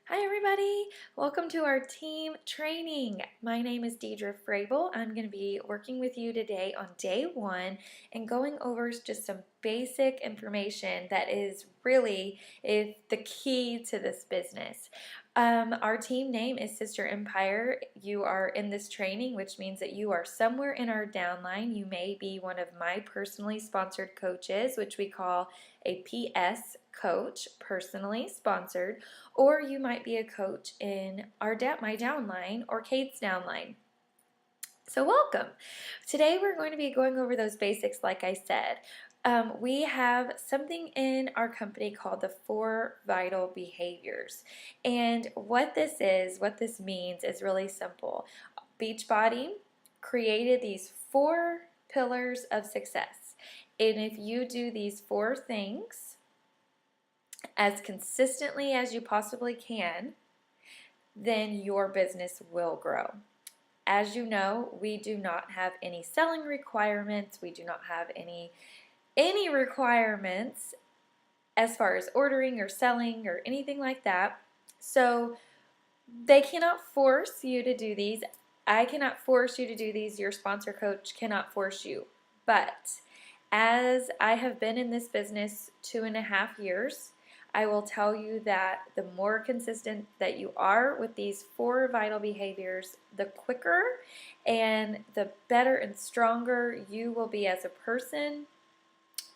Hi everybody, welcome to our team training. My name is Deidre Frabel. I'm going to be working with you today on day one and going over just some basic information that is the key to this business. Our team name is Sister Empire. You are in this training, which means that you are somewhere in our downline. You may be one of my personally sponsored coaches, which we call a PS coach, personally sponsored, or you might be a coach in my downline or Kate's downline. So welcome. Today we're going to be going over those basics like I said. We have something in our company called the 4 vital behaviors. And what this means is really simple. Beachbody created these 4 pillars of success. And if you do these 4 things as consistently as you possibly can, then your business will grow. As you know, we do not have any selling requirements. We do not have any requirements as far as ordering or selling or anything like that. So they cannot force you to do these. I cannot force you to do these. Your sponsor coach cannot force you. But as I have been in this business 2.5 years, I will tell you that the more consistent that you are with these 4 vital behaviors, the quicker and the better and stronger you will be as a person,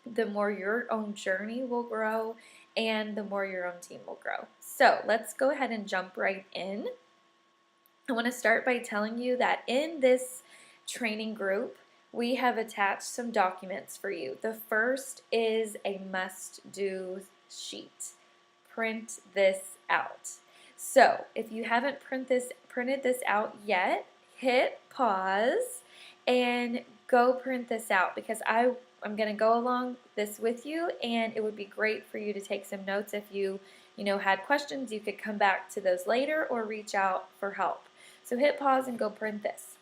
the more your own journey will grow, and the more your own team will grow. So let's go ahead and jump right in. I want to start by telling you that in this training group, we have attached some documents for you. The first is a must-do sheet. Print this out. So if you haven't printed this out yet, hit pause and go print this out, because I'm going to go along this with you, and it would be great for you to take some notes. If you had questions, you could come back to those later or reach out for help. So hit pause and go print this.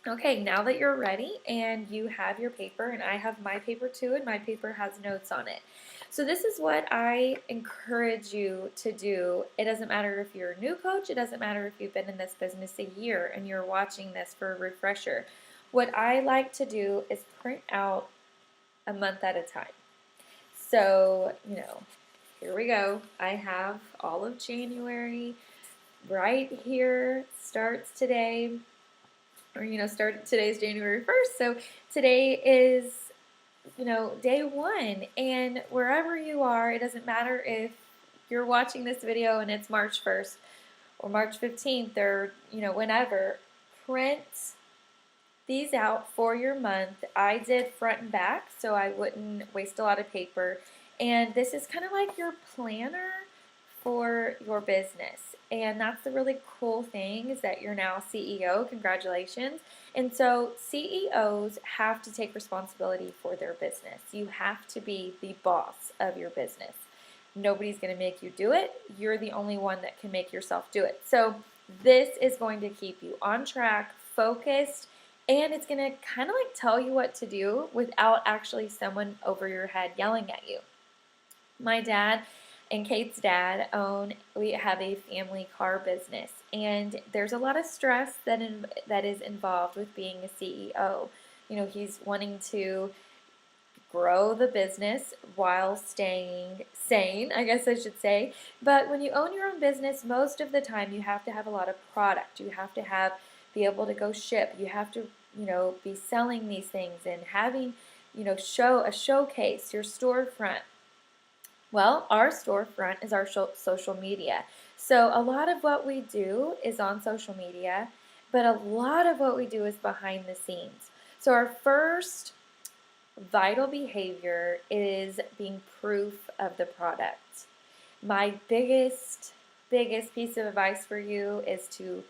Okay, now that you're ready and you have your paper, and I have my paper too, and my paper has notes on it. So this is what I encourage you to do. It doesn't matter if you're a new coach, it doesn't matter if you've been in this business a year and you're watching this for a refresher. What I like to do is print out a month at a time. So, here we go. I have all of January right here, starts today. Or today's January 1st, so today is day one, and wherever you are, it doesn't matter if you're watching this video and it's March 1st or March 15th or whenever. Print these out for your month. I did front and back so I wouldn't waste a lot of paper, and this is kind of like your planner for your business. And that's the really cool thing, is that you're now CEO. Congratulations. And so CEOs have to take responsibility for their business. You have to be the boss of your business. Nobody's going to make you do it. You're the only one that can make yourself do it. So this is going to keep you on track, focused, and it's going to kind of like tell you what to do without actually someone over your head yelling at you. My dad and Kate's dad we have a family car business, and there's a lot of stress that is involved with being a CEO. He's wanting to grow the business while staying sane, I guess I should say. But when you own your own business, most of the time you have to have a lot of product. You have to be able to go ship. You have to, be selling these things and having, a showcase, your storefront. Well, our storefront is our social media. So a lot of what we do is on social media, but a lot of what we do is behind the scenes. So our first vital behavior is being proof of the product. My biggest piece of advice for you is to,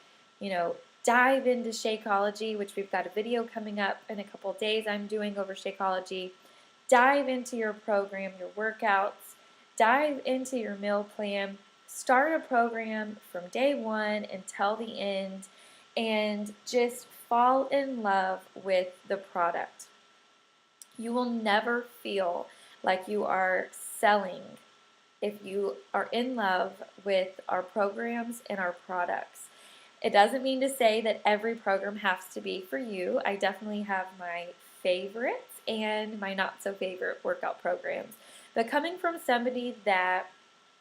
dive into Shakeology, which we've got a video coming up in a couple days I'm doing over Shakeology. Dive into your program, your workouts. Dive into your meal plan. Start a program from day one until the end, and just fall in love with the product. You will never feel like you are selling if you are in love with our programs and our products. It doesn't mean to say that every program has to be for you. I definitely have my favorites and my not so favorite workout programs. But coming from somebody that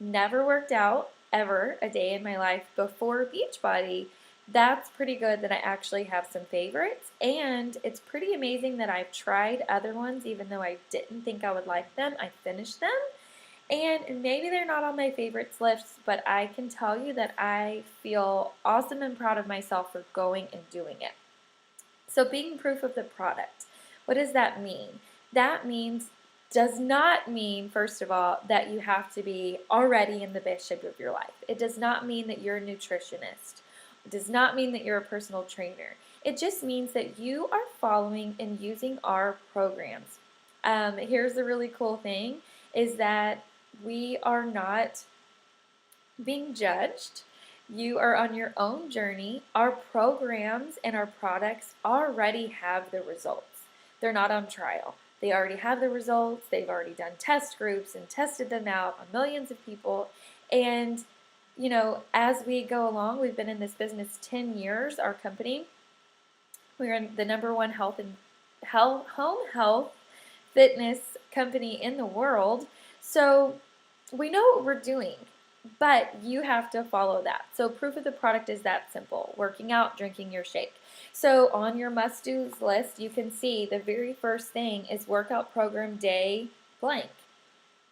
never worked out ever a day in my life before Beachbody, that's pretty good that I actually have some favorites. And it's pretty amazing that I've tried other ones even though I didn't think I would like them. I finished them. And maybe they're not on my favorites list, but I can tell you that I feel awesome and proud of myself for going and doing it. So being proof of the product, what does that mean? That does not mean, first of all, that you have to be already in the best shape of your life. It does not mean that you're a nutritionist. It does not mean that you're a personal trainer. It just means that you are following and using our programs. Here's the really cool thing is that we are not being judged. You are on your own journey. Our programs and our products already have the results. They're not on trial. They already have the results. They've already done test groups and tested them out on millions of people. And, as we go along, we've been in this business 10 years, our company. We're in the #1 home health fitness company in the world. So we know what we're doing, but you have to follow that. So proof of the product is that simple. Working out, drinking your shake. So on your must-dos list, you can see the very first thing is workout program day blank.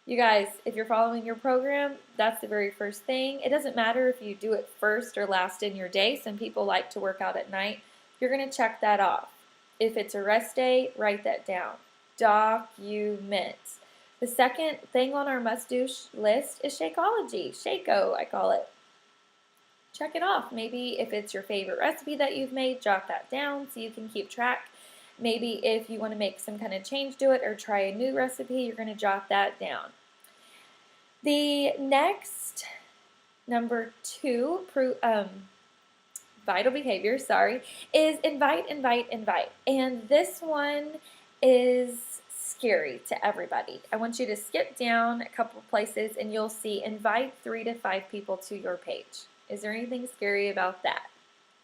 You guys, if you're following your program, that's the very first thing. It doesn't matter if you do it first or last in your day. Some people like to work out at night. You're going to check that off. If it's a rest day, write that down. Document. The second thing on our must-do list is Shakeology. Shako, I call it. Check it off. Maybe if it's your favorite recipe that you've made, jot that down so you can keep track. Maybe if you want to make some kind of change to it or try a new recipe, you're going to jot that down. The next, number 2, vital behavior, is invite. And this one is scary to everybody. I want you to skip down a couple places and you'll see invite 3 to 5 people to your page. Is there anything scary about that?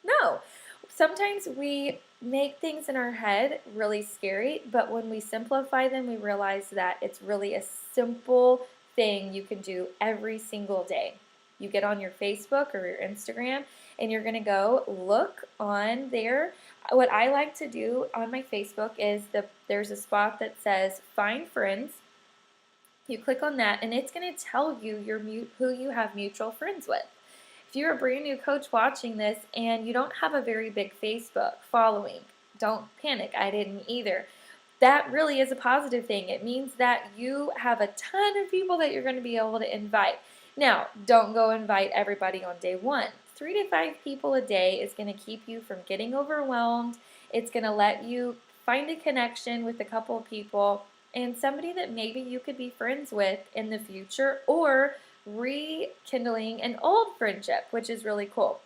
No. Sometimes we make things in our head really scary, but when we simplify them, we realize that it's really a simple thing you can do every single day. You get on your Facebook or your Instagram and you're going to go look on there. What I like to do on my Facebook is there's a spot that says find friends. You click on that and it's going to tell you who you have mutual friends with. If you're a brand new coach watching this and you don't have a very big Facebook following, don't panic. I didn't either. That really is a positive thing. It means that you have a ton of people that you're going to be able to invite. Now, don't go invite everybody on day 1. 3 to 5 people a day is going to keep you from getting overwhelmed. It's going to let you find a connection with a couple of people and somebody that maybe you could be friends with in the future, or rekindling an old friendship, which is really cool.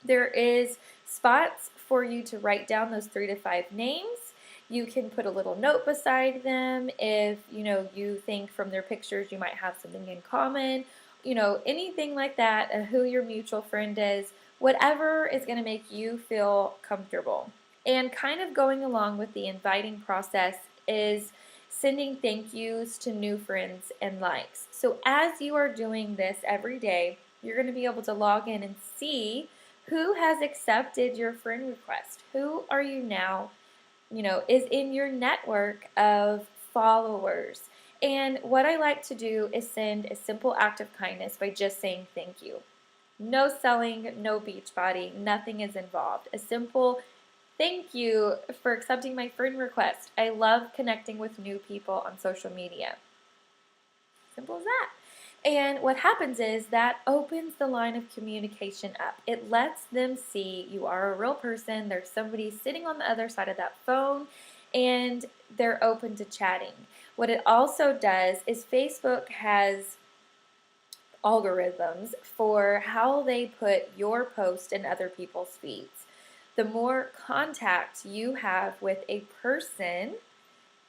There is spots for you to write down those 3 to 5 names. You can put a little note beside them if you think from their pictures you might have something in common, anything like that, who your mutual friend is, whatever is going to make you feel comfortable. And kind of going along with the inviting process is sending thank yous to new friends and likes. So as you are doing this every day, you're going to be able to log in and see who has accepted your friend request. Who are you now, is in your network of followers. And what I like to do is send a simple act of kindness by just saying thank you. No selling, no Beachbody, nothing is involved. A simple thank you for accepting my friend request. I love connecting with new people on social media. Simple as that. And what happens is that opens the line of communication up. It lets them see you are a real person. There's somebody sitting on the other side of that phone and they're open to chatting. What it also does is Facebook has algorithms for how they put your post in other people's feeds. The more contact you have with a person,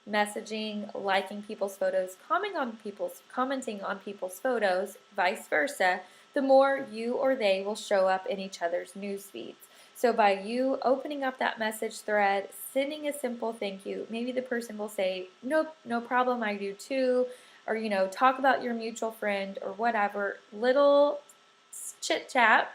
messaging, liking people's photos, commenting on people's photos, vice versa, the more you or they will show up in each other's news feeds. So by you opening up that message thread, sending a simple thank you, maybe the person will say, nope, no problem, I do too, or talk about your mutual friend or whatever, little chit chat,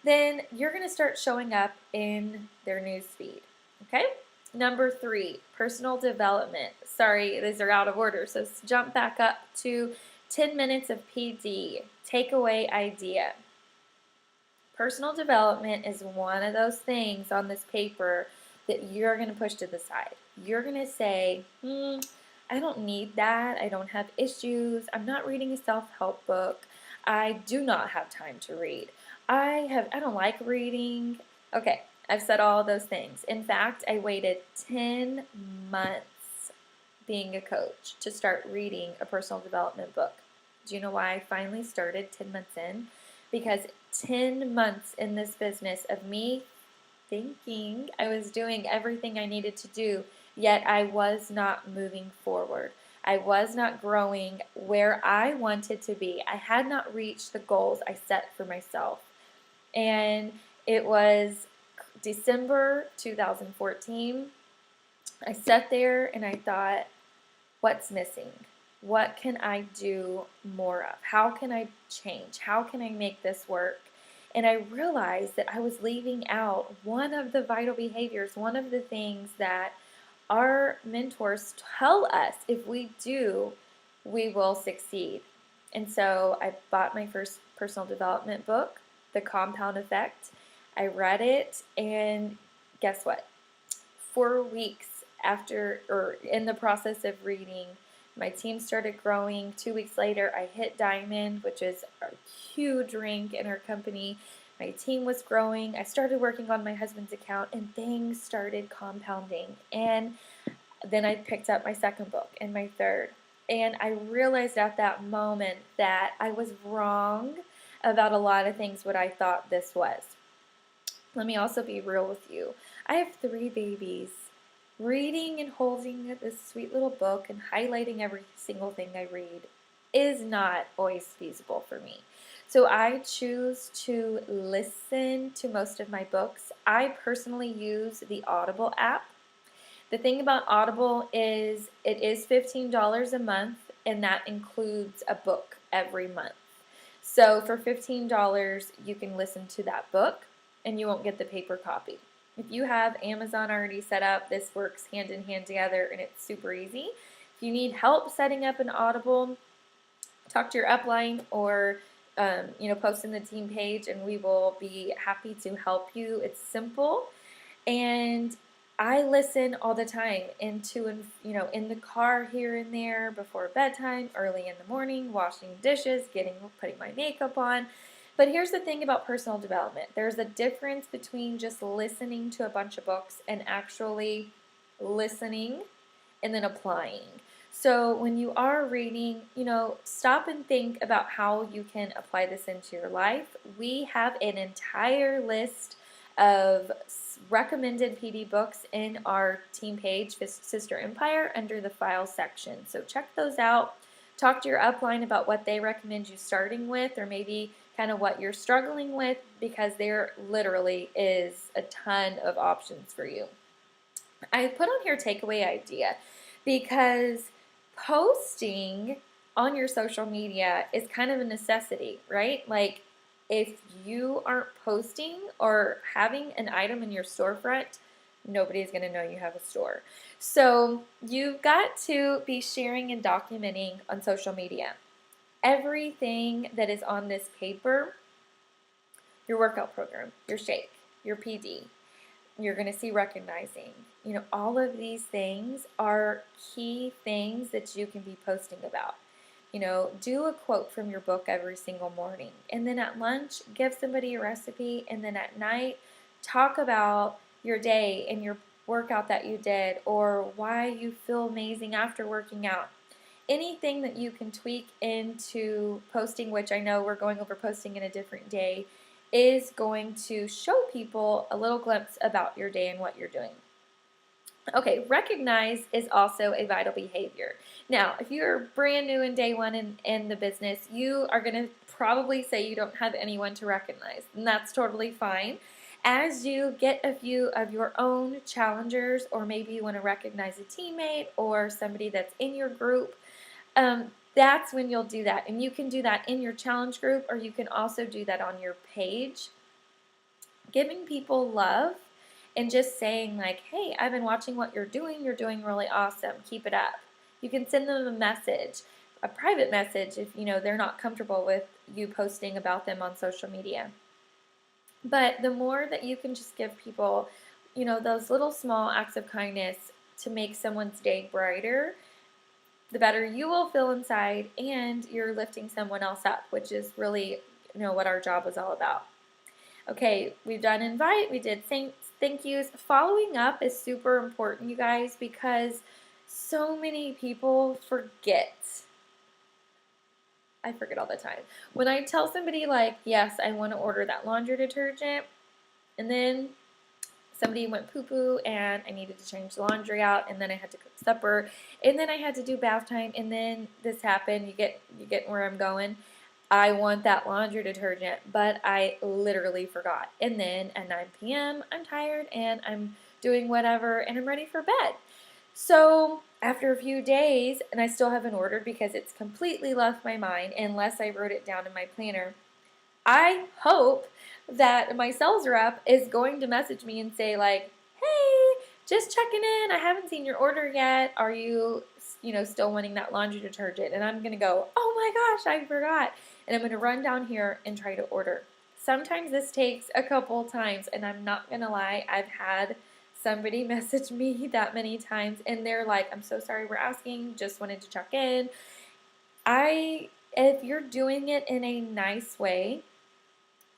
then you're going to start showing up in their news feed. Okay? Number 3, personal development. Sorry, these are out of order, so jump back up to 10 minutes of PD. Takeaway idea. Personal development is one of those things on this paper that you're going to push to the side. You're going to say, I don't need that. I don't have issues. I'm not reading a self-help book. I do not have time to read. I don't like reading. Okay, I've said all those things. In fact, I waited 10 months being a coach to start reading a personal development book. Do you know why I finally started 10 months in? Because 10 months in this business of me thinking I was doing everything I needed to do, yet I was not moving forward. I was not growing where I wanted to be. I had not reached the goals I set for myself. And it was December 2014. I sat there and I thought, what's missing? What can I do more of? How can I change? How can I make this work? And I realized that I was leaving out one of the vital behaviors, one of the things that our mentors tell us if we do, we will succeed. And so I bought my first personal development book, The Compound Effect. I read it, and guess what? 4 weeks after, or in the process of reading, my team started growing. 2 weeks later, I hit Diamond, which is a huge rank in our company. My team was growing. I started working on my husband's account, and things started compounding. And then I picked up my second book and my third. And I realized at that moment that I was wrong about a lot of things what I thought this was. Let me also be real with you. I have 3 babies. Reading and holding this sweet little book and highlighting every single thing I read is not always feasible for me. So I choose to listen to most of my books. I personally use the Audible app. The thing about Audible is it is $15 a month, and that includes a book every month. So for $15, you can listen to that book, and you won't get the paper copy. If you have Amazon already set up, this works hand in hand together, and it's super easy. If you need help setting up an Audible, talk to your upline or post in the team page, and we will be happy to help you. It's simple, and I listen all the time in the car here and there, before bedtime, early in the morning, washing dishes, putting my makeup on. But here's the thing about personal development. There's a difference between just listening to a bunch of books and actually listening and then applying. So when you are reading, stop and think about how you can apply this into your life. We have an entire list of recommended PD books in our team page, Sister Empire, under the files section. So check those out. Talk to your upline about what they recommend you starting with, or maybe kind of what you're struggling with, because there literally is a ton of options for you. I put on here takeaway idea because posting on your social media is kind of a necessity, right? Like, if you aren't posting or having an item in your storefront, nobody's going to know you have a store. So you've got to be sharing and documenting on social media. Everything that is on this paper, your workout program, your shake, your PD, you're going to see recognizing. All of these things are key things that you can be posting about. Do a quote from your book every single morning. And then at lunch, give somebody a recipe. And then at night, talk about your day and your workout that you did, or why you feel amazing after working out. Anything that you can tweak into posting, which I know we're going over posting in a different day, is going to show people a little glimpse about your day and what you're doing. Okay, recognize is also a vital behavior. Now, if you're brand new in day one in the business, you are going to probably say you don't have anyone to recognize, and that's totally fine. As you get a few of your own challengers, or maybe you want to recognize a teammate or somebody that's in your group, that's when you'll do that. And you can do that in your challenge group, or you can also do that on your page. Giving people love and just saying like, hey, I've been watching what you're doing really awesome, keep it up. You can send them a message, a private message, if they're not comfortable with you posting about them on social media. But the more that you can just give people, those little small acts of kindness to make someone's day brighter, the better you will feel inside, and you're lifting someone else up, which is really what our job is all about. Okay, we've done invite, we did thank yous. Following up is super important, you guys, because so many people forget. I forget all the time. When I tell somebody like, yes, I want to order that laundry detergent, and then somebody went poo-poo and I needed to change the laundry out, and then I had to cook supper, and then I had to do bath time, and then this happened. You get where I'm going. I want that laundry detergent, but I literally forgot. And then at 9 p.m., I'm tired and I'm doing whatever and I'm ready for bed. So after a few days, and I still haven't ordered because it's completely left my mind unless I wrote it down in my planner, I hope that my sales rep is going to message me and say like, hey, just checking in. I haven't seen your order yet. Are you, still wanting that laundry detergent? And I'm going to go, oh my gosh, I forgot. And I'm going to run down here and try to order. Sometimes this takes a couple times, and I'm not going to lie, I've had somebody message me that many times, and they're like, I'm so sorry we're asking, just wanted to check in. If you're doing it in a nice way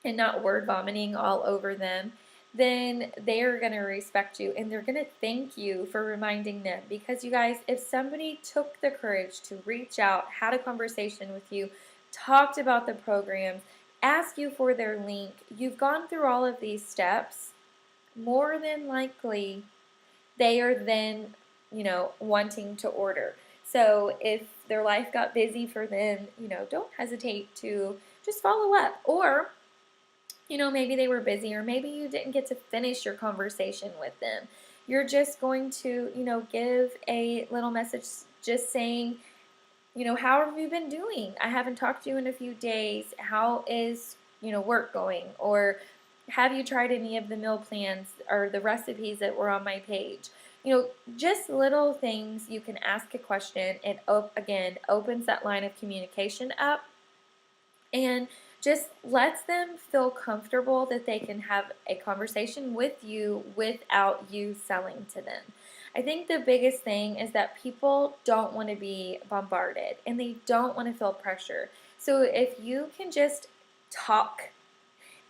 and not word vomiting all over them, then they are going to respect you and they're going to thank you for reminding them. Because you guys, if somebody took the courage to reach out, had a conversation with you, talked about the program, asked you for their link, you've gone through all of these steps, more than likely they are then, wanting to order. So if their life got busy for them, don't hesitate to just follow up. Or maybe they were busy, or maybe you didn't get to finish your conversation with them. You're just going to, give a little message just saying, how have you been doing? I haven't talked to you in a few days. How is, work going? Or have you tried any of the meal plans or the recipes that were on my page? Just little things. You can ask a question. It, again, opens that line of communication up and just lets them feel comfortable that they can have a conversation with you without you selling to them. I think the biggest thing is that people don't want to be bombarded and they don't want to feel pressure. So if you can just talk,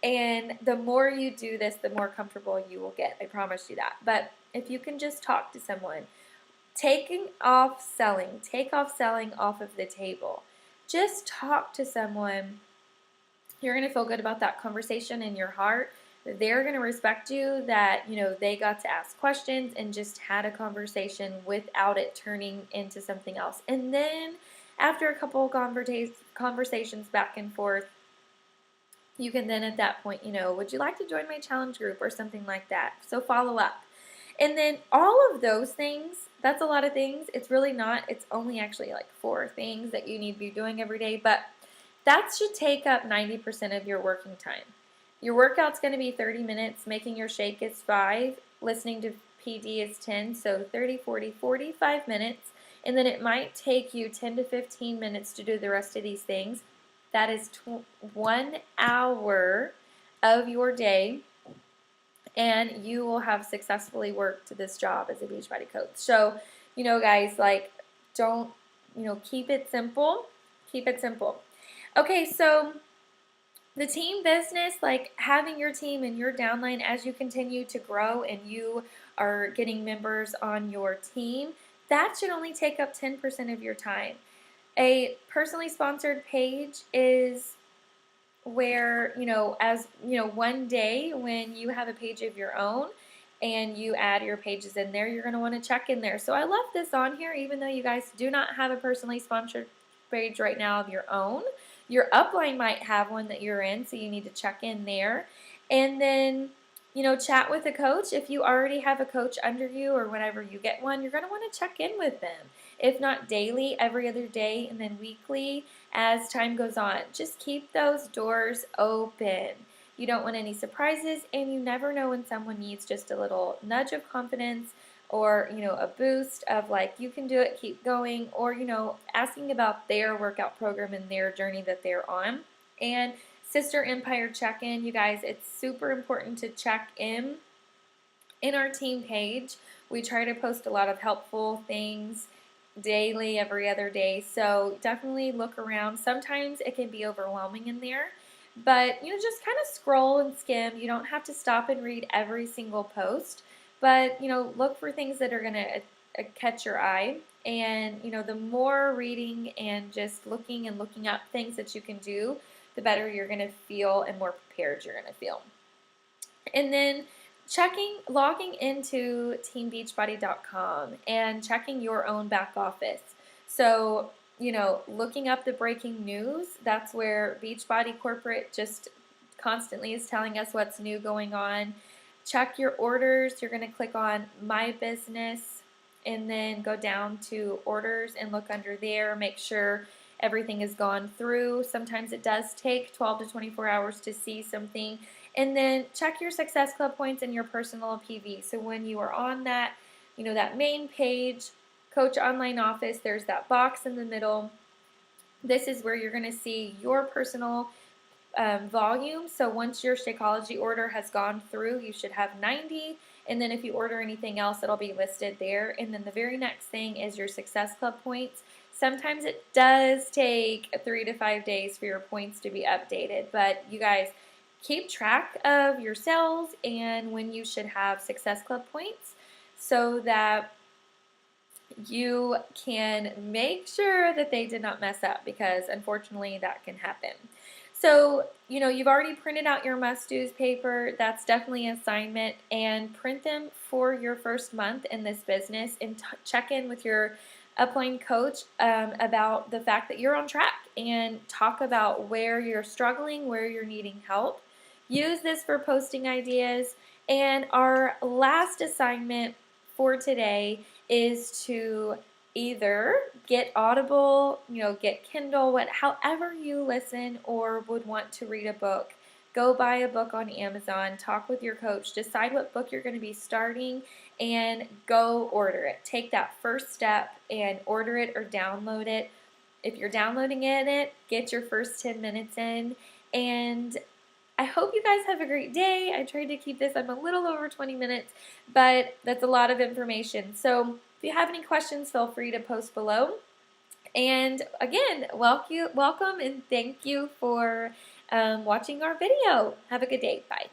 and the more you do this, the more comfortable you will get. I promise you that. But if you can just talk to someone, take off selling off of the table. Just talk to someone. You're going to feel good about that conversation in your heart. They're going to respect you that, they got to ask questions and just had a conversation without it turning into something else. And then after a couple conversations back and forth, you can then at that point, would you like to join my challenge group or something like that? So follow up. And then all of those things, that's a lot of things. It's really not. It's only actually like 4 things that you need to be doing every day. But that should take up 90% of your working time. Your workout's going to be 30 minutes. Making your shake is 5. Listening to PD is 10. So 30, 40, 45 minutes. And then it might take you 10 to 15 minutes to do the rest of these things. That is 1 hour of your day, and you will have successfully worked this job as a Beachbody coach. So, guys, don't, keep it simple. Keep it simple. Okay, so the team business, like having your team and your downline as you continue to grow and you are getting members on your team, that should only take up 10% of your time. A personally sponsored page is where, as one day when you have a page of your own and you add your pages in there, you're going to want to check in there. So I left this on here, even though you guys do not have a personally sponsored page right now of your own. Your upline might have one that you're in, so you need to check in there. And then, chat with a coach. If you already have a coach under you, or whenever you get one, you're going to want to check in with them. If not daily, every other day, and then weekly as time goes on. Just keep those doors open. You don't want any surprises, and you never know when someone needs just a little nudge of confidence, or a boost of like, you can do it, keep going, or asking about their workout program and their journey that they're on. And Sister Empire check-in, you guys, it's super important to check in our team page. We try to post a lot of helpful things daily, every other day, so definitely look around. Sometimes it can be overwhelming in there, but just kind of scroll and skim. You don't have to stop and read every single post, but look for things that are going to catch your eye. And the more reading and just looking up things that you can do, the better you're going to feel and more prepared you're going to feel. And then logging into teambeachbody.com and checking your own back office. So, looking up the breaking news, that's where Beachbody Corporate just constantly is telling us what's new going on. Check your orders. You're going to click on My Business and then go down to orders and look under there. Make sure everything has gone through. Sometimes it does take 12 to 24 hours to see something. And then check your Success Club points and your personal PV. So when you are on that, that main page, Coach Online Office, there's that box in the middle. This is where you're going to see your personal volume. So once your Shakeology order has gone through, you should have 90. And then if you order anything else, it'll be listed there. And then the very next thing is your Success Club points. Sometimes it does take 3 to 5 days for your points to be updated, but you guys keep track of your sales and when you should have Success Club points so that you can make sure that they did not mess up, because unfortunately that can happen. So, you've already printed out your must-dos paper. That's definitely an assignment, and print them for your first month in this business and check in with your upline coach about the fact that you're on track, and talk about where you're struggling, where you're needing help. Use this for posting ideas. And our last assignment for today is to either get Audible, get Kindle, however you listen or would want to read a book. Go buy a book on Amazon, talk with your coach, decide what book you're going to be starting, and go order it. Take that first step and order it or download it. If you're downloading it, get your first 10 minutes in. And I hope you guys have a great day. I tried to keep this, I'm a little over 20 minutes, but that's a lot of information. So if you have any questions, feel free to post below. And again, welcome and thank you for watching our video. Have a good day. Bye.